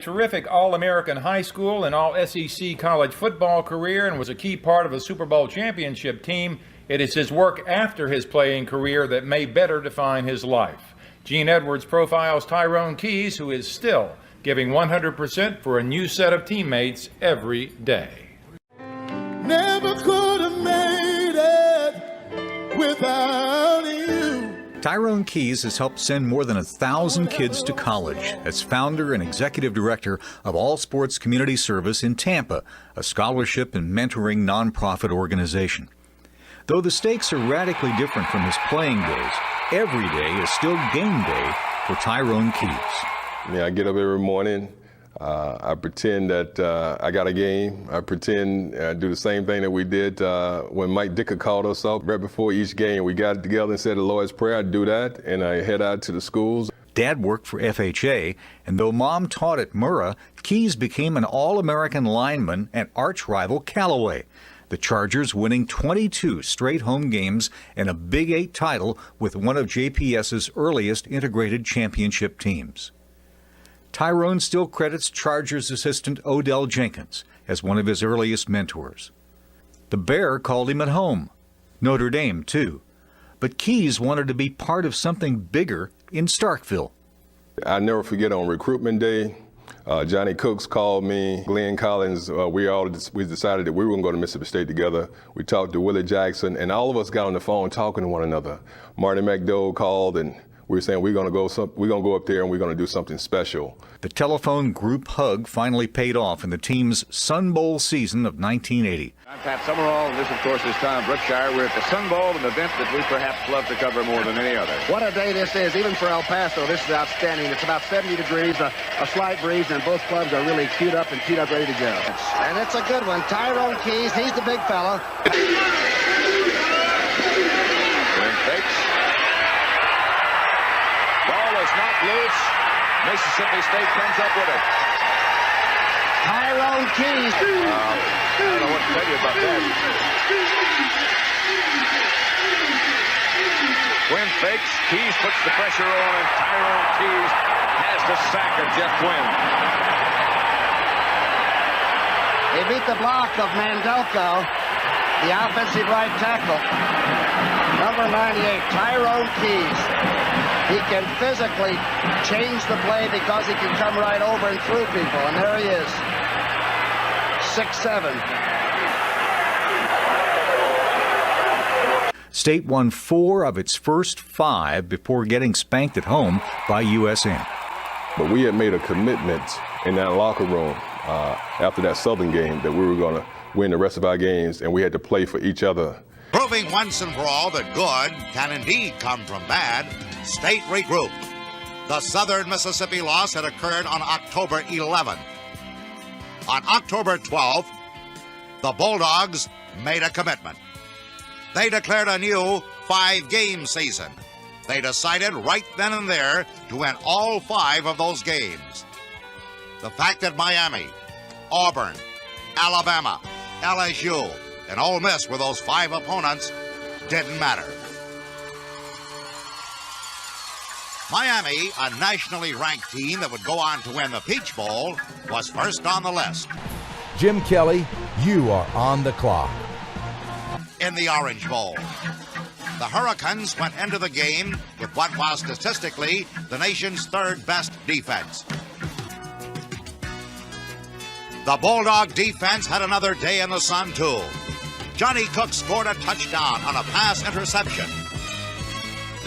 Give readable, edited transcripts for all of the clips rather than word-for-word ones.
Terrific All-American high school and All-SEC college football career, and was a key part of a Super Bowl championship team. It is his work after his playing career that may better define his life. Gene Edwards profiles Tyrone Keys, who is still giving 100% for a new set of teammates every day. Never could have made it without you. Tyrone Keys has helped send more than 1,000 kids to college as founder and executive director of All Sports Community Service in Tampa, a scholarship and mentoring nonprofit organization. Though the stakes are radically different from his playing days, every day is still game day for Tyrone Keys. I get up every morning. I pretend that I got a game. I pretend do the same thing that we did when Mike Dicker called us up right before each game. We got together and said the Lord's Prayer. I do that, and I head out to the schools. Dad worked for FHA, and though Mom taught at Murrah, Keys became an All-American lineman at arch-rival Callaway. The Chargers winning 22 straight home games and a Big 8 title with one of JPS's earliest integrated championship teams. Tyrone still credits Chargers assistant Odell Jenkins as one of his earliest mentors. The Bear called him at home. Notre Dame, too. But Keys wanted to be part of something bigger in Starkville. I'll never forget on recruitment day, Johnny Cooks called me, Glenn Collins, we decided that we were going to go to Mississippi State together. We talked to Willie Jackson, and all of us got on the phone talking to one another. Marty McDowell called, and we were saying we're going to go up there and we're going to do something special. The telephone group hug finally paid off in the team's Sun Bowl season of 1980. I'm Pat Summerall, and this, of course, is Tom Brookshire. We're at the Sun Bowl, an event that we perhaps love to cover more than any other. What a day this is. Even for El Paso, this is outstanding. It's about 70 degrees, a slight breeze, and both clubs are really queued up and teed up, ready to go. And it's a good one. Tyrone Keys, he's the big fella. Wing fakes. Ball is not loose. Mississippi State comes up with it. Tyrone Keys. I don't know what to tell you about that. Quinn fakes. Keys puts the pressure on, and Tyrone Keys has the sack of Jeff Quinn. He beat the block of Mandelko, the offensive right tackle. Number 98, Tyrone Keys. He can physically change the play because he can come right over and through people. And there he is. 6'7". State won 4 of its first 5 before getting spanked at home by USN. But we had made a commitment in that locker room after that Southern game that we were going to win the rest of our games, and we had to play for each other. Proving once and for all that good can indeed come from bad, State regrouped. The Southern Mississippi loss had occurred on October 11. On October 12th, the Bulldogs made a commitment. They declared a new 5-game season. They decided right then and there to win all 5 of those games. The fact that Miami, Auburn, Alabama, LSU, and Ole Miss were those 5 opponents didn't matter. Miami, a nationally ranked team that would go on to win the Peach Bowl, was first on the list. Jim Kelly, you are on the clock. In the Orange Bowl, the Hurricanes went into the game with what was statistically the nation's 3rd best defense. The Bulldog defense had another day in the sun, too. Johnny Cook scored a touchdown on a pass interception.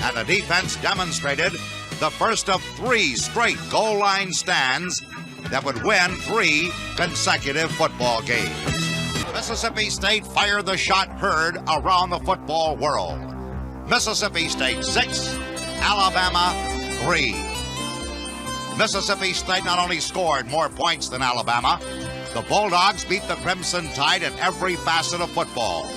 And the defense demonstrated the first of 3 straight goal line stands that would win 3 consecutive football games. Mississippi State fired the shot heard around the football world. Mississippi State 6, Alabama 3. Mississippi State not only scored more points than Alabama, the Bulldogs beat the Crimson Tide in every facet of football.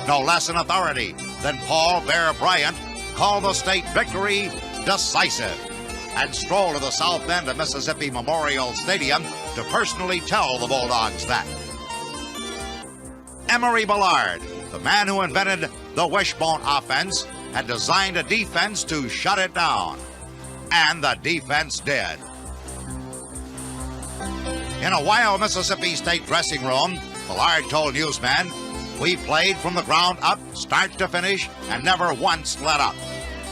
No less an authority than Paul Bear Bryant called the state victory decisive and strolled to the south end of Mississippi Memorial Stadium to personally tell the Bulldogs that. Emory Ballard, the man who invented the wishbone offense, had designed a defense to shut it down. And the defense did. In a wild Mississippi State dressing room, Millard told newsmen, "We played from the ground up, start to finish, and never once let up.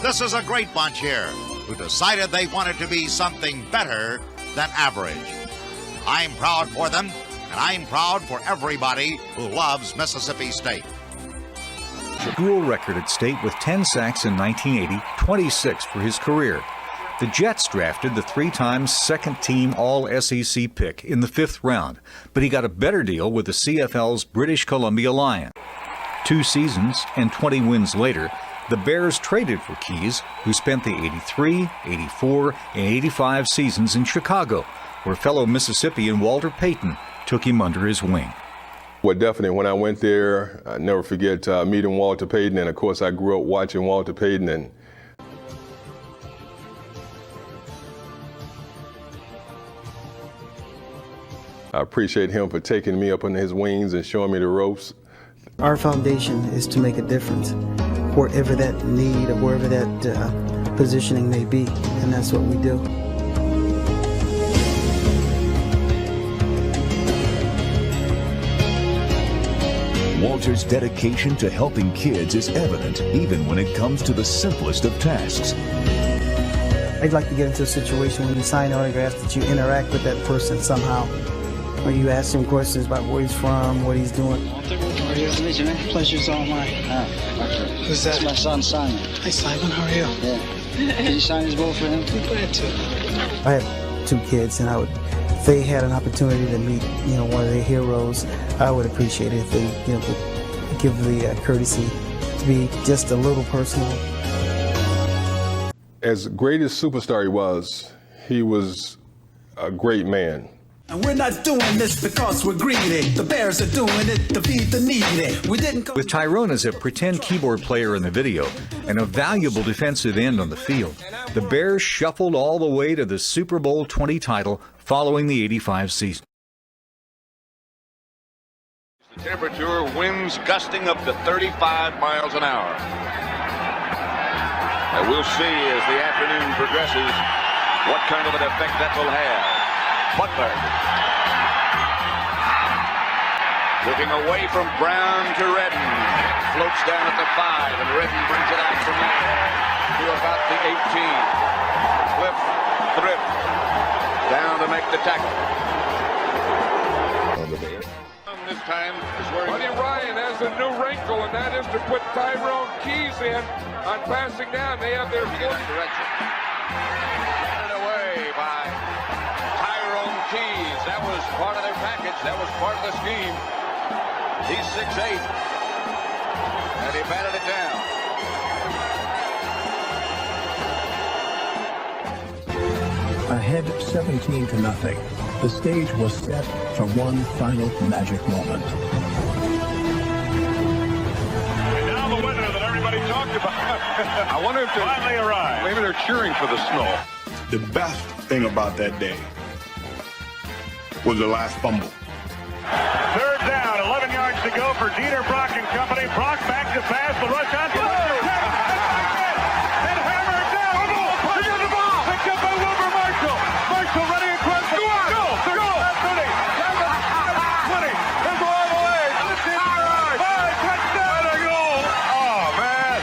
This is a great bunch here who decided they wanted to be something better than average. I'm proud for them, and I'm proud for everybody who loves Mississippi State." Dual record at State with 10 sacks in 1980, 26 for his career. The Jets drafted the 3-time second-team All-SEC pick in the 5th round, but he got a better deal with the CFL's British Columbia Lions. 2 seasons and 20 wins later, the Bears traded for Keys, who spent the 83, 84, and 85 seasons in Chicago, where fellow Mississippian Walter Payton took him under his wing. Well, definitely, when I went there, I never forget meeting Walter Payton, and of course I grew up watching Walter Payton, and I appreciate him for taking me up under his wings and showing me the ropes. Our foundation is to make a difference wherever that need or wherever that positioning may be, and that's what we do. Walter's dedication to helping kids is evident even when it comes to the simplest of tasks. I'd like to get into a situation when you sign autographs that you interact with that person somehow. Or you ask him questions about where he's from, what he's doing. Walter, how are you? Nice to meet you, man. Pleasure's all mine. Who's that? That's my son, Simon. Hi, Simon. How are you? Yeah. Did you sign his ball for him? I'm glad to. I have 2 kids, and if they had an opportunity to meet, one of their heroes, I would appreciate it if they, would give the courtesy to be just a little personal. As great as superstar he was a great man. And we're not doing this because we're greedy. The Bears are doing it to feed the needy. We didn't. With Tyrone as a pretend keyboard player in the video and a valuable defensive end on the field, the Bears shuffled all the way to the Super Bowl 20 title following the '85 season. The temperature, winds gusting up to 35 miles an hour. And we'll see as the afternoon progresses what kind of an effect that will have. Butler looking away from Brown to Redden, floats down at the 5, and Redden brings it out from there to about the 18. Cliff Thrift down to make the tackle. This time is where Buddy Ryan has a new wrinkle, and that is to put Tyrone Keys in on passing down. They have their foot direction. It away by Keys. That was part of their package. That was part of the scheme. He's 6'8", and he batted it down. Ahead 17-0, the stage was set for one final magic moment. And now the winner that everybody talked about. I wonder if they finally arrived. Maybe they're cheering for the snow. The best thing about that day was the last fumble. 3rd down, 11 yards to go for Dieter Brock and company. Brock back to pass, the rush on. And hammered down. Look at the ball. Picked up by Wilbur Marshall. Marshall running across the goal. Go. 30. 20. There's all the way. 15 yards. 5, touchdown. And a goal. Oh, man.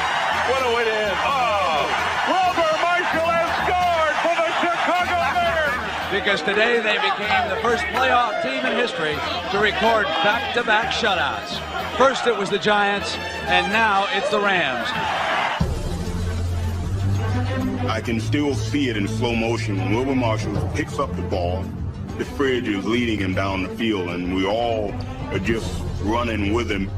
What a way to end. Oh. Wilbur Marshall has scored for the Chicago Bears. Because today they became the first playoff team in history to record back-to-back shutouts. First it was the Giants, and now it's the Rams. I can still see it in slow motion when Wilbur Marshall picks up the ball. The Fridge is leading him down the field, and we all are just running with him.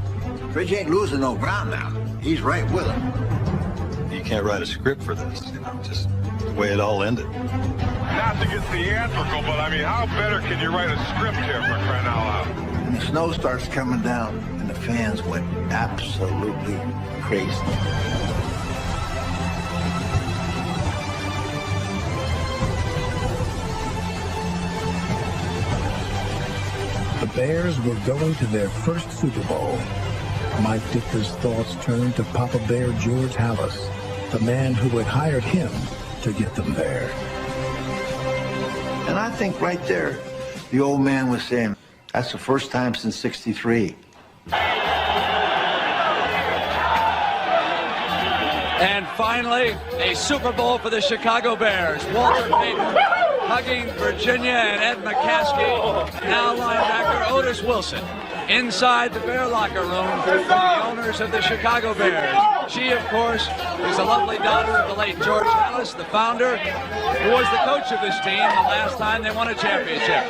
Fridge ain't losing no ground now. He's right with him. You can't write a script for this, just the way it all ended. Not to get theatrical, but I mean, how better can you write a script here for crying out loud? And the snow starts coming down, and the fans went absolutely crazy. The Bears were going to their first Super Bowl. Mike Ditka's thoughts turned to Papa Bear George Halas, the man who had hired him to get them there. And I think right there, The old man was saying, that's the first time since '63. And finally, a Super Bowl for the Chicago Bears. Walter Payton hugging Virginia and Ed McCaskey. Now linebacker Otis Wilson. Inside the Bear locker room, the owners of the Chicago Bears. She, of course, is a lovely daughter of the late George Halas, the founder, who was the coach of this team the last time they won a championship.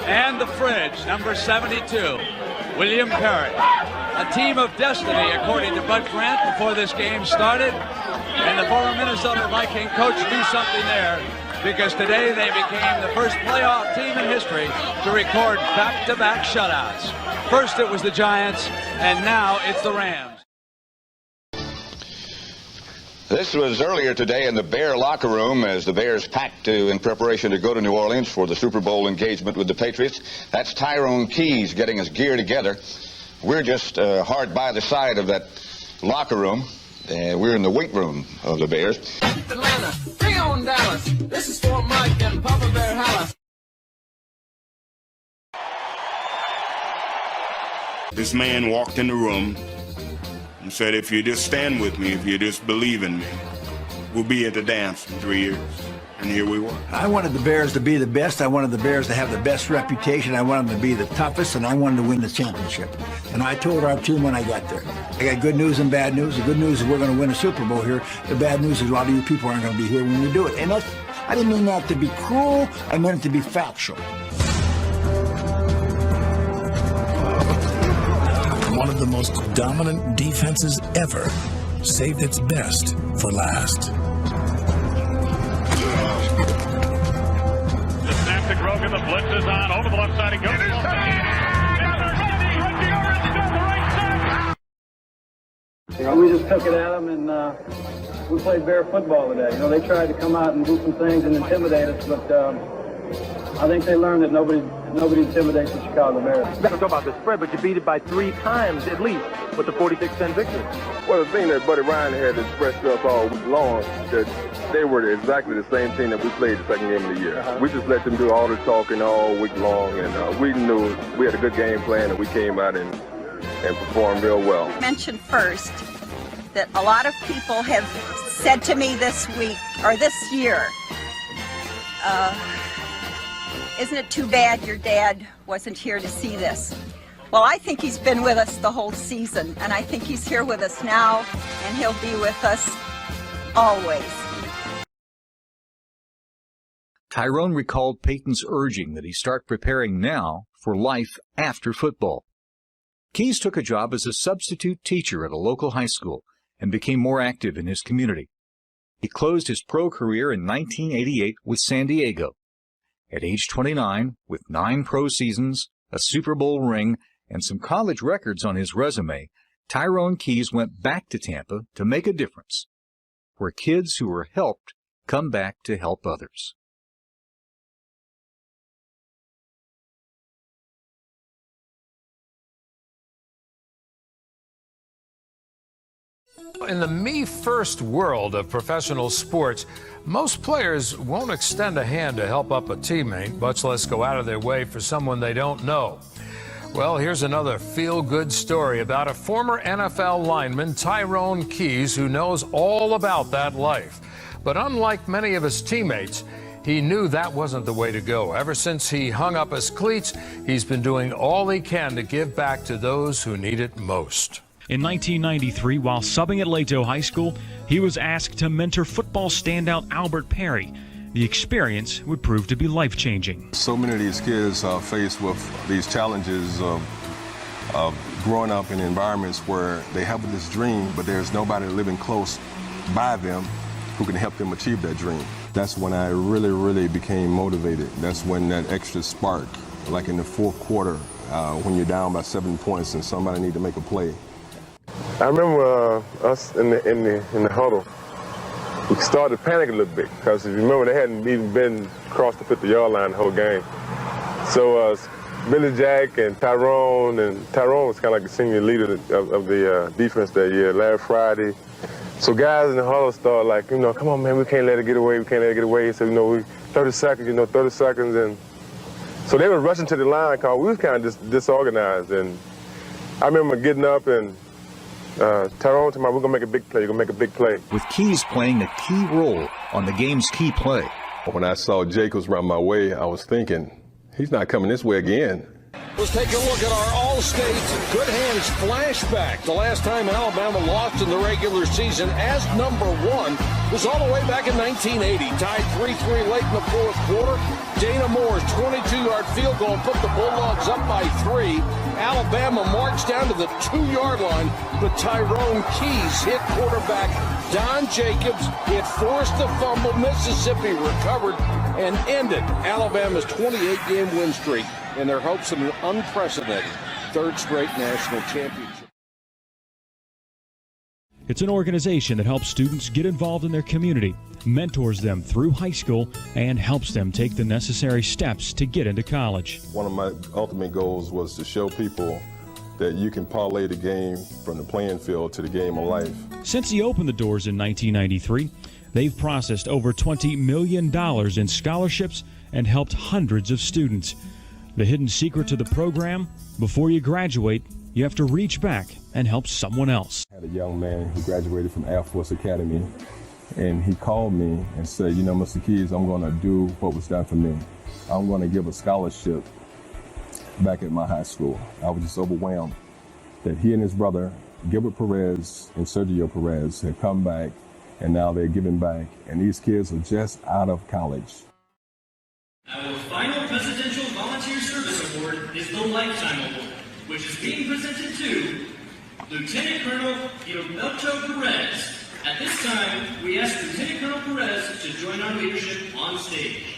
And the fridge, number 72, William Perry. A team of destiny, according to Bud Grant, before this game started. And the former Minnesota Viking coach knew something there, because today they became the first playoff team in history to record back-to-back shutouts. First it was the Giants, and now it's the Rams. This was earlier today in the Bear locker room as the Bears packed in preparation to go to New Orleans for the Super Bowl engagement with the Patriots. That's Tyrone Keys getting his gear together. We're just hard by the side of that locker room. We're in the weight room of the Bears. Atlanta, bring on Dallas. This is for Mike and Papa Bear Halas. This man walked in the room and said, if you just stand with me, if you just believe in me, we'll be at the dance in 3 years. And here we were. I wanted the Bears to be the best. I wanted the Bears to have the best reputation. I wanted them to be the toughest, and I wanted to win the championship. And I told our team when I got there, I got good news and bad news. The good news is we're going to win a Super Bowl here. The bad news is a lot of you people aren't going to be here when we do it. And I didn't mean that to be cruel. I meant it to be factual. One of the most dominant defenses ever saved its best for last. Snap to Grogan, the blitz is on, over the left side he goes. We just took it at them, and we played Bear football today. You know, they tried to come out and do some things and intimidate us, but I think they learned that nobody intimidates the Chicago Bears. You talk about the spread, but you beat it by 3 times at least with the 46-10 victory. Well, the thing that Buddy Ryan had expressed to us all week long, that they were exactly the same team that we played the second game of the year. We just let them do all the talking all week long, and we knew we had a good game plan, and we came out and performed real well. Mention first that a lot of people have said to me this week or this year, isn't it too bad your dad wasn't here to see this? Well, I think he's been with us the whole season, and I think he's here with us now, and he'll be with us always. Tyrone recalled Peyton's urging that he start preparing now for life after football. Keys took a job as a substitute teacher at a local high school and became more active in his community. He closed his pro career in 1988 with San Diego. At age 29, with 9 pro seasons, a Super Bowl ring, and some college records on his resume, Tyrone Keys went back to Tampa to make a difference, where kids who were helped come back to help others. In the me-first world of professional sports, most players won't extend a hand to help up a teammate, much less go out of their way for someone they don't know. Well, here's another feel-good story about a former NFL lineman, Tyrone Keys, who knows all about that life. But unlike many of his teammates, he knew that wasn't the way to go. Ever since he hung up his cleats, he's been doing all he can to give back to those who need it most. In 1993, while subbing at Lato High School, he was asked to mentor football standout Albert Perry. The experience would prove to be life-changing. So many of these kids are faced with these challenges of growing up in environments where they have this dream, but there's nobody living close by them who can help them achieve that dream. That's when I really became motivated. That's when that extra spark, like in the fourth quarter, when you're down by 7 points and somebody need to make a play. I remember us in the huddle. We started to panic a little bit because if you remember, they hadn't even been across the 50-yard line the whole game. So Billy Jack and Tyrone was kind of like the senior leader of the defense that year. Larry Friday. So guys in the huddle started like, come on, man, we can't let it get away. We can't let it get away. So 30 seconds, and So they were rushing to the line because we was kind of disorganized. And I remember getting up and Tyrone told me, we're going to make a big play, you're going to make a big play. With Keys playing a key role on the game's key play. When I saw Jacobs run my way, I was thinking, he's not coming this way again. Let's take a look at our All-State Good Hands flashback. The last time Alabama lost in the regular season as number one was all the way back in 1980. Tied 3-3 late in the fourth quarter. Dana Moore's 22-yard field goal put the Bulldogs up by 3. Alabama marched down to the 2-yard line, but Tyrone Keys hit quarterback Don Jacobs. It forced the fumble. Mississippi recovered and ended Alabama's 28-game win streak in their hopes of an unprecedented third straight national championship. It's an organization that helps students get involved in their community, mentors them through high school, and helps them take the necessary steps to get into college. One of my ultimate goals was to show people that you can parlay the game from the playing field to the game of life. Since he opened the doors in 1993, they've processed over $20 million in scholarships and helped hundreds of students. The hidden secret to the program, before you graduate, you have to reach back and help someone else. I had a young man who graduated from Air Force Academy, and he called me and said, you know, Mr. Keys, I'm going to do what was done for me. I'm going to give a scholarship back at my high school. I was just overwhelmed that he and his brother, Gilbert Perez and Sergio Perez, had come back, and now they're giving back, and these kids are just out of college. Our final Presidential Volunteer Service Award is the Lifetime Award, which is being presented to Lieutenant Colonel Gilberto Perez. At this time, we ask Lieutenant Colonel Perez to join our leadership on stage.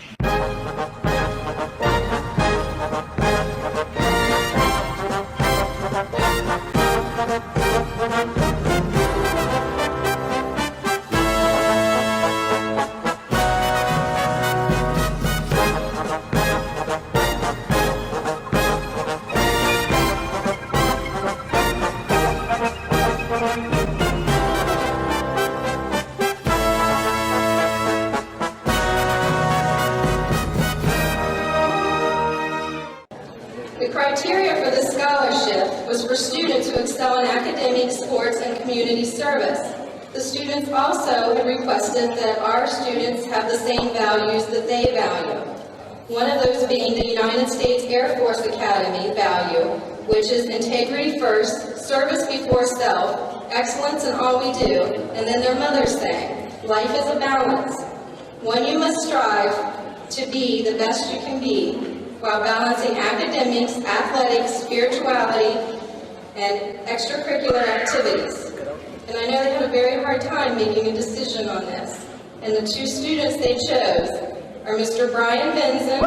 The criteria for the scholarship was for students who excel in academic, sports, and community service. The students also had requested that our students have the same values that they value. One of those being the United States Air Force Academy value, which is integrity first, service before self, excellence in all we do, and then their mother's saying, life is a balance. One you must strive to be the best you can be, while balancing academics, athletics, spirituality, and extracurricular activities. And I know they had a very hard time making a decision on this. And the two students they chose are Mr. Brian Benson